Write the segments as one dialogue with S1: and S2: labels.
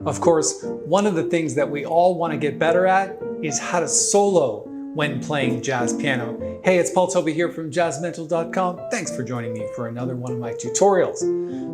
S1: Of course, one of the things that we all want to get better at is how to solo when playing jazz piano. Hey, it's Tobey here from jazzmental.com. Thanks for joining me for another one of my tutorials.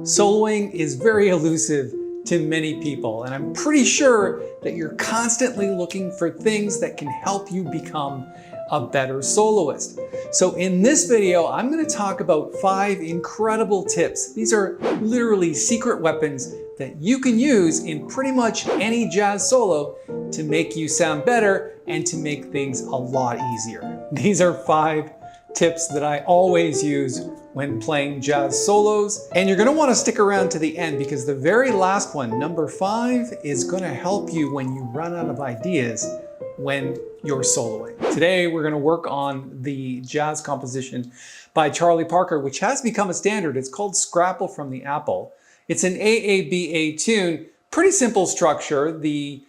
S1: Soloing is very elusive to many people, and I'm pretty sure that you're constantly looking for things that can help you become a better soloist. So in this video, I'm going to talk about 5 incredible tips. These are literally secret weapons that you can use in pretty much any jazz solo to make you sound better and to make things a lot easier. These are 5 tips that I always use when playing jazz solos, and you're going to want to stick around to the end because the very last one, number 5, is going to help you when you run out of ideas when you're soloing. Today we're going to work on the jazz composition by Charlie Parker, which has become a standard. It's called Scrapple from the Apple. It's an AABA tune, pretty simple structure. The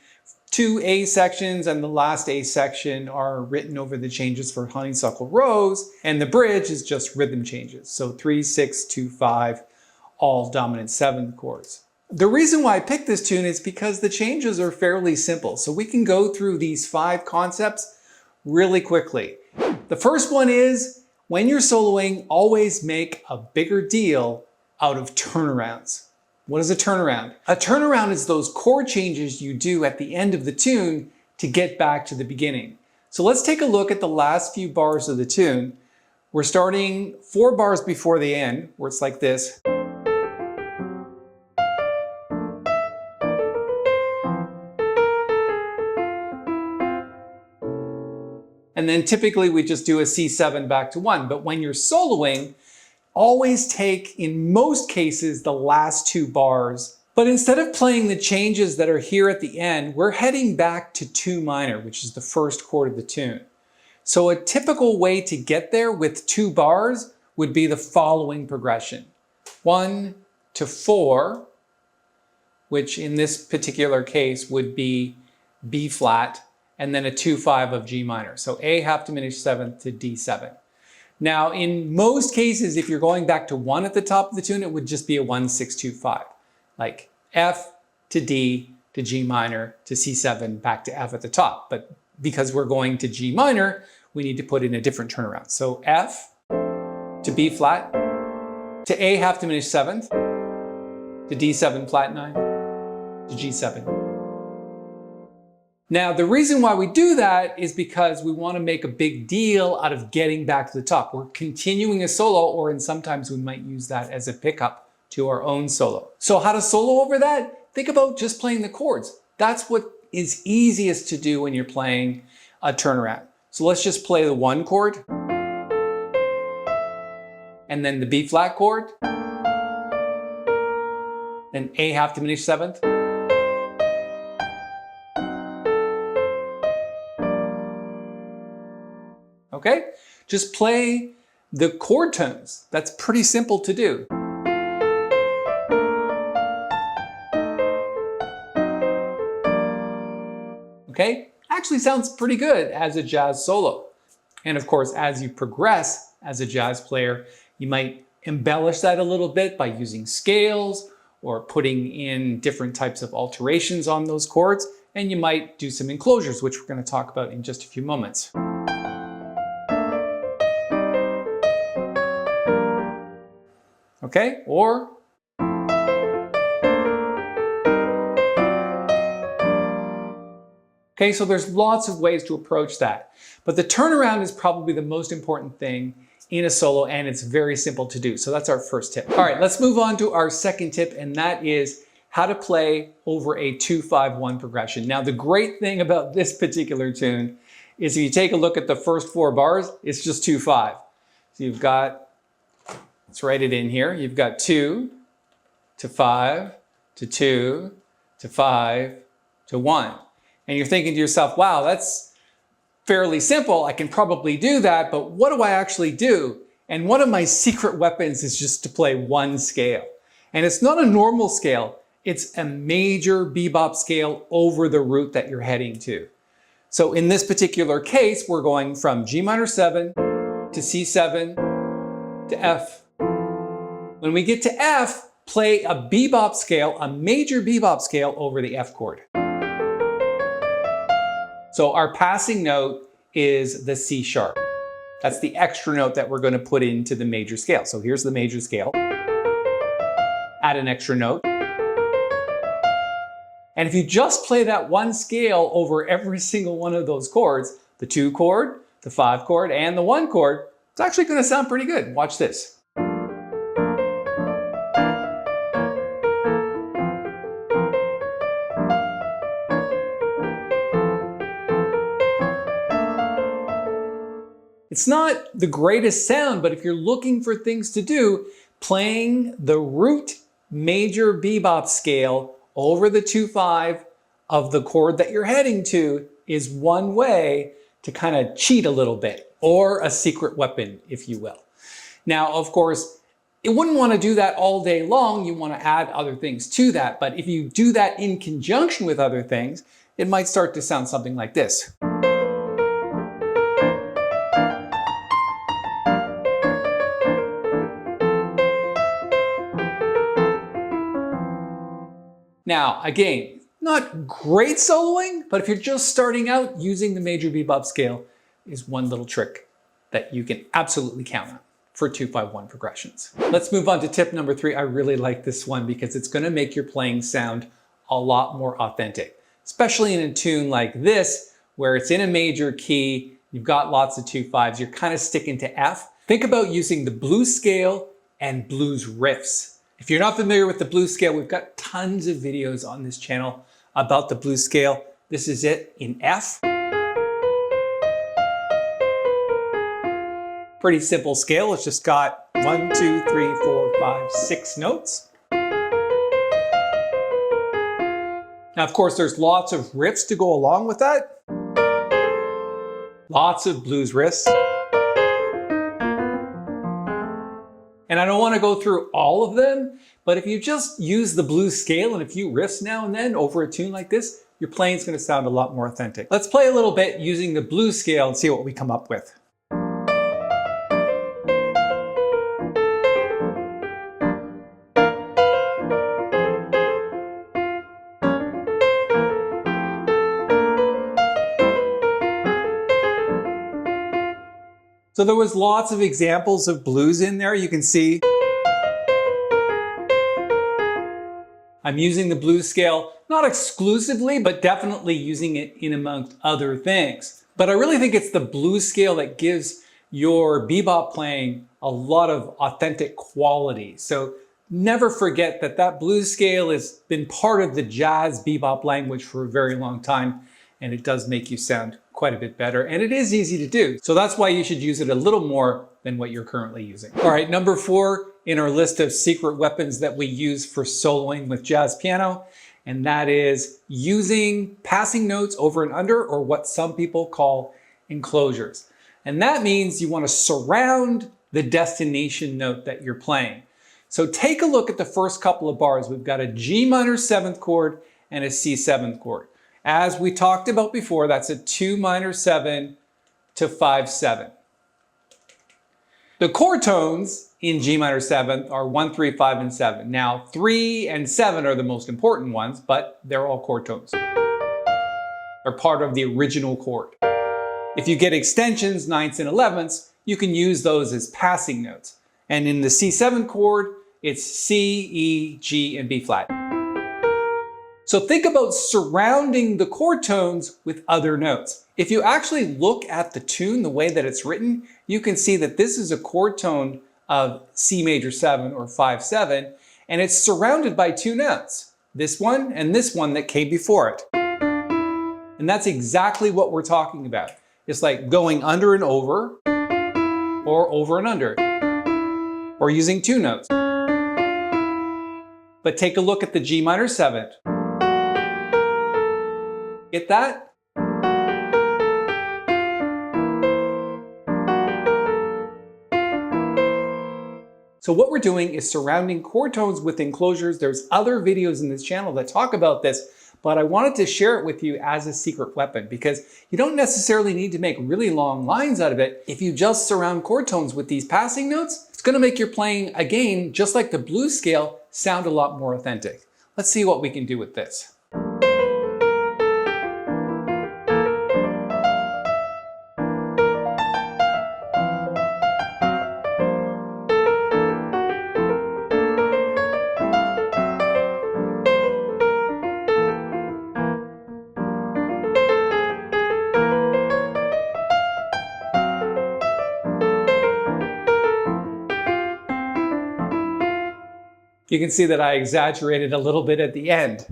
S1: 2 A sections and the last A section are written over the changes for Honeysuckle Rose, and the bridge is just rhythm changes. So 3, 6, 2, 5, all dominant 7th chords. The reason why I picked this tune is because the changes are fairly simple. So we can go through these 5 concepts really quickly. The first one is, when you're soloing, always make a bigger deal out of turnarounds. What is a turnaround? A turnaround is those chord changes you do at the end of the tune to get back to the beginning. So let's take a look at the last few bars of the tune. We're starting 4 bars before the end, where it's like this. And then typically we just do a C7 back to 1. But when you're soloing, always take, in most cases, the last 2 bars. But instead of playing the changes that are here at the end, we're heading back to 2 minor, which is the first chord of the tune. So a typical way to get there with 2 bars would be the following progression. 1 to 4, which in this particular case would be B flat, and then a 2-5 of G minor. So A half diminished 7th to D7. Now, in most cases, if you're going back to 1 at the top of the tune, it would just be a 1-6-2-5, like F to D to G minor to C7 back to F at the top. But because we're going to G minor, we need to put in a different turnaround. So F to B flat to A half diminished 7th to D7 flat 9 to G7. Now, the reason why we do that is because we want to make a big deal out of getting back to the top. We're continuing a solo, or and sometimes we might use that as a pickup to our own solo. So how to solo over that? Think about just playing the chords. That's what is easiest to do when you're playing a turnaround. So let's just play the 1 chord, and then the B flat chord, then A half diminished 7th, okay? Just play the chord tones. That's pretty simple to do. Okay? Actually sounds pretty good as a jazz solo. And of course, as you progress as a jazz player, you might embellish that a little bit by using scales or putting in different types of alterations on those chords. And you might do some enclosures, which we're going to talk about in just a few moments. Okay, or okay, so there's lots of ways to approach that. But the turnaround is probably the most important thing in a solo, and it's very simple to do. So that's our first tip. All right, let's move on to our second tip, and that is how to play over a 2-5-1 progression. Now, the great thing about this particular tune is if you take a look at the first 4 bars, it's just 2-5. So you've got, let's write it in here. You've got 2 to 5 to 2 to 5 to 1. And you're thinking to yourself, wow, that's fairly simple. I can probably do that, but what do I actually do? And one of my secret weapons is just to play 1 scale. And it's not a normal scale. It's a major bebop scale over the root that you're heading to. So in this particular case, we're going from G minor 7 to C7 to F. When we get to F, play a bebop scale, a major bebop scale over the F chord. So our passing note is the C sharp. That's the extra note that we're going to put into the major scale. So here's the major scale. Add an extra note. And if you just play that one scale over every single one of those chords, the 2 chord, the 5 chord, and the 1 chord, it's actually going to sound pretty good. Watch this. It's not the greatest sound, but if you're looking for things to do, playing the root major bebop scale over the 2/5 of the chord that you're heading to is one way to kind of cheat a little bit, or a secret weapon, if you will. Now, of course, you wouldn't want to do that all day long. You want to add other things to that. But if you do that in conjunction with other things, it might start to sound something like this. Now, again, not great soloing, but if you're just starting out, using the major bebop scale is one little trick that you can absolutely count on for 2/5-1 progressions. Let's move on to tip number 3. I really like this one because it's going to make your playing sound a lot more authentic, especially in a tune like this, where it's in a major key, you've got lots of 2/5s, you're kind of sticking to F. Think about using the blues scale and blues riffs. If you're not familiar with the blues scale, we've got tons of videos on this channel about the blues scale. This is it in F. Pretty simple scale. It's just got 1, 2, 3, 4, 5, 6 notes. Now, of course, there's lots of riffs to go along with that. Lots of blues riffs. And I don't want to go through all of them, but if you just use the blues scale and a few riffs now and then over a tune like this, your playing is going to sound a lot more authentic. Let's play a little bit using the blues scale and see what we come up with. So there was lots of examples of blues in there. You can see I'm using the blues scale, not exclusively, but definitely using it in amongst other things. But I really think it's the blues scale that gives your bebop playing a lot of authentic quality. So never forget that that blues scale has been part of the jazz bebop language for a very long time, and it does make you sound quite a bit better, and it is easy to do. So that's why you should use it a little more than what you're currently using. All right, number 4 in our list of secret weapons that we use for soloing with jazz piano, and that is using passing notes over and under, or what some people call enclosures. And that means you want to surround the destination note that you're playing. So take a look at the first couple of bars. We've got a G minor 7th chord and a C 7th chord. As we talked about before, that's a 2 minor 7 to 5 7. The chord tones in G minor 7 are 1, 3, 5, and 7. Now, 3 and 7 are the most important ones, but they're all chord tones. They're part of the original chord. If you get extensions, 9ths and 11ths, you can use those as passing notes. And in the C7 chord, it's C, E, G, and B flat. So think about surrounding the chord tones with other notes. If you actually look at the tune, the way that it's written, you can see that this is a chord tone of C major 7 or 5/7, and it's surrounded by 2 notes, this one and this one that came before it. And that's exactly what we're talking about. It's like going under and over, or over and under, or using 2 notes. But take a look at the G minor 7th. Get that? So what we're doing is surrounding chord tones with enclosures. There's other videos in this channel that talk about this, but I wanted to share it with you as a secret weapon because you don't necessarily need to make really long lines out of it. If you just surround chord tones with these passing notes, it's going to make your playing, again, just like the blues scale, sound a lot more authentic. Let's see what we can do with this. You can see that I exaggerated a little bit at the end.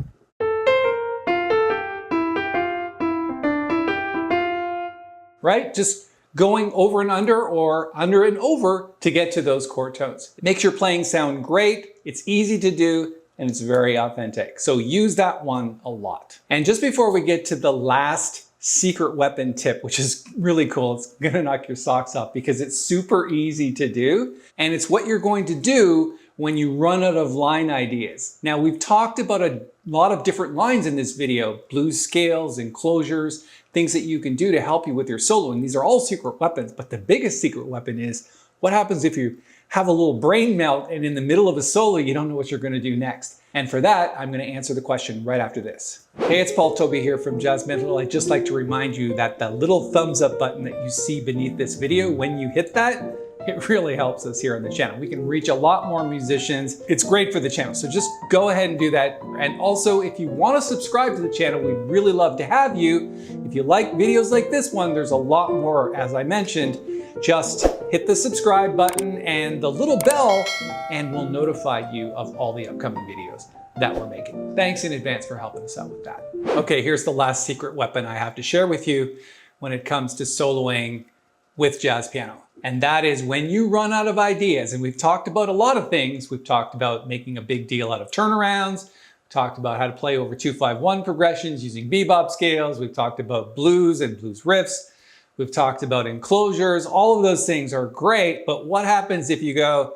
S1: Right? Just going over and under or under and over to get to those chord tones. It makes your playing sound great, it's easy to do, and it's very authentic. So use that one a lot. And just before we get to the last secret weapon tip, which is really cool, it's gonna knock your socks off because it's super easy to do, and it's what you're going to do when you run out of line ideas. Now, we've talked about a lot of different lines in this video, blues scales, enclosures, things that you can do to help you with your soloing. These are all secret weapons, but the biggest secret weapon is what happens if you have a little brain melt and in the middle of a solo, you don't know what you're gonna do next. And for that, I'm gonna answer the question right after this. Hey, it's Tobey here from Jazz Mental. I'd just like to remind you that the little thumbs up button that you see beneath this video, when you hit that, it really helps us here on the channel. We can reach a lot more musicians. It's great for the channel, so just go ahead and do that. And also, if you want to subscribe to the channel, we'd really love to have you. If you like videos like this one, there's a lot more, as I mentioned. Just hit the subscribe button and the little bell, and we'll notify you of all the upcoming videos that we're making. Thanks in advance for helping us out with that. Okay, here's the last secret weapon I have to share with you when it comes to soloing with jazz piano. And that is when you run out of ideas. And we've talked about a lot of things. We've talked about making a big deal out of turnarounds. We've talked about how to play over 2-5-1 progressions using bebop scales. We've talked about blues and blues riffs. We've talked about enclosures. All of those things are great. But what happens if you go,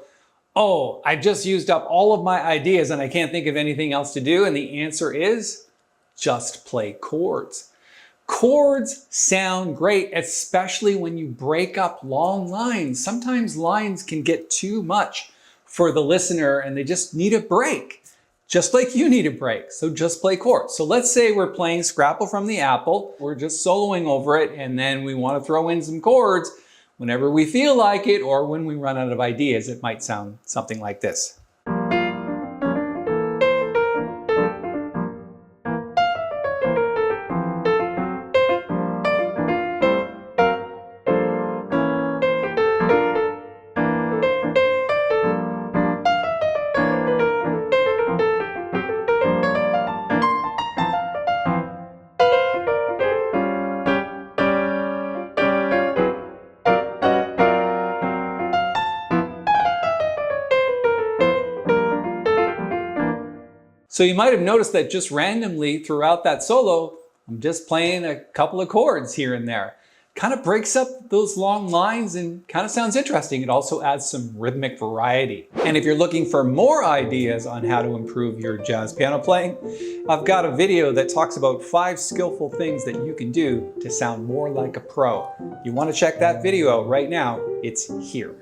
S1: oh, I just used up all of my ideas and I can't think of anything else to do? And the answer is just play chords. Chords sound great, especially when you break up long lines. Sometimes lines can get too much for the listener and they just need a break, just like you need a break. So just play chords. So let's say we're playing Scrapple from the Apple. We're just soloing over it and then we want to throw in some chords whenever we feel like it or when we run out of ideas. It might sound something like this. So you might have noticed that just randomly throughout that solo, I'm just playing a couple of chords here and there. Kind of breaks up those long lines and kind of sounds interesting. It also adds some rhythmic variety. And if you're looking for more ideas on how to improve your jazz piano playing, I've got a video that talks about 5 skillful things that you can do to sound more like a pro. You want to check that video out right now, it's here.